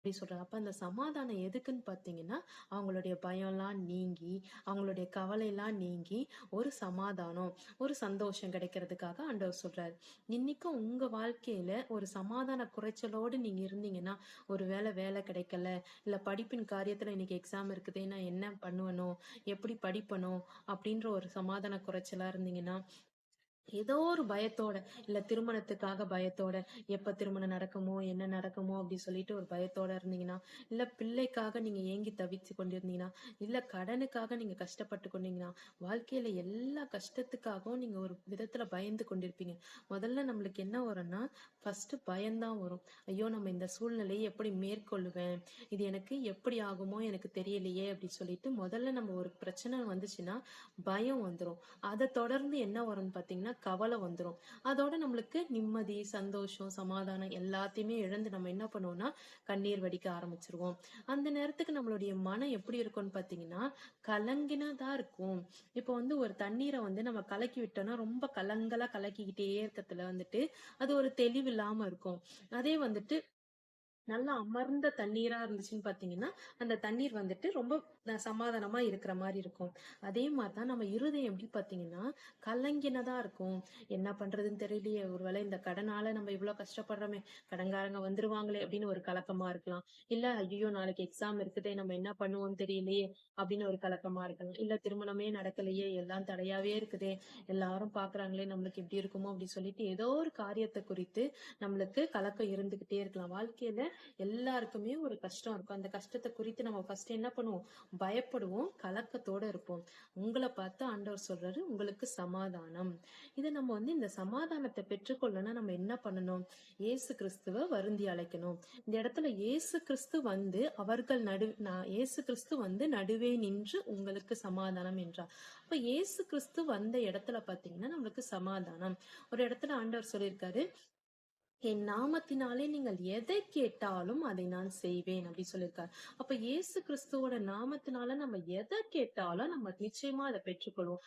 அப்படி சொல்றாங்க. அப்ப அந்த சமாதானம் எதுக்குன்னு பார்த்தீங்கன்னா, அவங்களுடைய பயம்லாம் நீங்கி, அவங்களுடைய கவலைலாம் நீங்கி, ஒரு சமாதானம், ஒரு சந்தோஷம் கிடைக்கிறதுக்காக ஆண்டவர் சொல்றாரு. இன்னைக்கும் உங்க வாழ்க்கையில ஒரு சமாதான குறைச்சலோடு நீங்க இருந்தீங்கன்னா, ஒரு வேலை கிடைக்கல, இல்ல படிப்பின் காரியத்துல இன்னைக்கு எக்ஸாம் இருக்குது, நான் என்ன பண்ணுவனோ, எப்படி படிப்பனோ, அப்படின்ற ஒரு சமாதான குறைச்சலா இருந்தீங்கன்னா, ஏதோ ஒரு பயத்தோட, இல்ல திருமணத்துக்காக பயத்தோட, எப்ப திருமணம் நடக்குமோ, என்ன நடக்குமோ அப்படி சொல்லிட்டு ஒரு பயத்தோட இருந்தீங்கன்னா, இல்ல பிள்ளைக்காக நீங்க ஏங்கி தவிச்சு கொண்டிருந்தீங்கன்னா, இல்ல கடனுக்காக நீங்க கஷ்டப்பட்டு கொண்டீங்கன்னா, வாழ்க்கையில எல்லா கஷ்டத்துக்காகவும் நீங்க ஒரு விதத்துல பயந்து கொண்டிருப்பீங்க. முதல்ல நம்மளுக்கு என்ன வரும்னா, ஃபர்ஸ்ட் பயம்தான் வரும். ஐயோ நம்ம இந்த சூழ்நிலையை எப்படி மேற்கொள்ளுவேன், இது எனக்கு எப்படி ஆகுமோ எனக்கு தெரியலையே அப்படி சொல்லிட்டு முதல்ல நம்ம ஒரு பிரச்சனை வந்துச்சுன்னா பயம் வந்துரும். அதை தொடர்ந்து என்ன வரும்னு பாத்தீங்கன்னா கவலை வந்துரும். அதோட நம்மளுக்கு நிம்மதி, சந்தோஷம், சமாதானம் எல்லாத்தையுமே இழந்து நம்ம என்ன பண்ணுவோம்னா கண்ணீர் வடிக்க ஆரம்பிச்சிருவோம். அந்த நேரத்துக்கு நம்மளுடைய மனம் எப்படி இருக்கும்னு பாத்தீங்கன்னா கலங்கினதா இருக்கும். இப்போ ஒரு தண்ணீரை நம்ம கலக்கி விட்டோம்னா ரொம்ப கலங்கலா கலக்கிக்கிட்டே இருக்கத்துல அது ஒரு தெளிவு இல்லாம இருக்கும். அதே நல்லா அமர்ந்த தண்ணீரா இருந்துச்சுன்னு பாத்தீங்கன்னா அந்த தண்ணீர் ரொம்ப சமாதானமா இருக்கிற மாதிரி இருக்கும். அதே மாதிரிதான் நம்ம இருதயம் எப்படி பாத்தீங்கன்னா கலங்கினதா இருக்கும். என்ன பண்றதுன்னு தெரியலையே, ஒருவேளை இந்த கடனால நம்ம இவ்வளவு கஷ்டப்படுறோமே, கடன்காரங்க வந்துருவாங்களே அப்படின்னு ஒரு கலக்கமா இருக்கலாம். இல்ல ஐயோ நாளைக்கு எக்ஸாம் இருக்குதே, நம்ம என்ன பண்ணுவோம்னு தெரியலையே அப்படின்னு ஒரு கலக்கமா இருக்கலாம். இல்ல திருமணமே நடக்கலையே, எல்லாம் தடையாவே இருக்குதே, எல்லாரும் பாக்குறாங்களே நம்மளுக்கு இப்படி இருக்குமோ அப்படி சொல்லிட்டு ஏதோ ஒரு காரியத்தை குறித்து நம்மளுக்கு கலக்கம் இருந்துகிட்டே இருக்கலாம். வாழ்க்கையில எல்லாருக்குமே ஒரு கஷ்டம் இருக்கும். அந்த கஷ்டத்தை குறித்து நம்ம ஃபர்ஸ்ட் என்ன பண்ணுவோம், பயப்படுவோம், கலக்கத்தோட இருப்போம். உங்களை பார்த்து ஆண்டவர் சொல்றாரு உங்களுக்கு சமாதானம். இதை நம்ம இந்த சமாதானத்தை பெற்றுக்கொள்ளனா நம்ம என்ன பண்ணணும், இயேசு கிறிஸ்துவ வருந்தி அழைக்கணும். இந்த இடத்துல இயேசு கிறிஸ்து அவர்கள் இயேசு கிறிஸ்து நடுவே நின்று உங்களுக்கு சமாதானம் என்றார். அப்ப இயேசு கிறிஸ்து வந்த இடத்துல பாத்தீங்கன்னா நம்மளுக்கு சமாதானம். ஒரு இடத்துல ஆண்டவர் சொல்லியிருக்காரு, என் நாமத்தினாலே நீங்கள் எதை கேட்டாலும் அதை நான் செய்வேன் அப்படி சொல்லியிருக்காரு. அப்ப இயேசு கிறிஸ்துவோட நாமத்தினால நம்ம எதை கேட்டாலும் நம்ம நிச்சயமா அதை பெற்றுக்கொள்வோம்.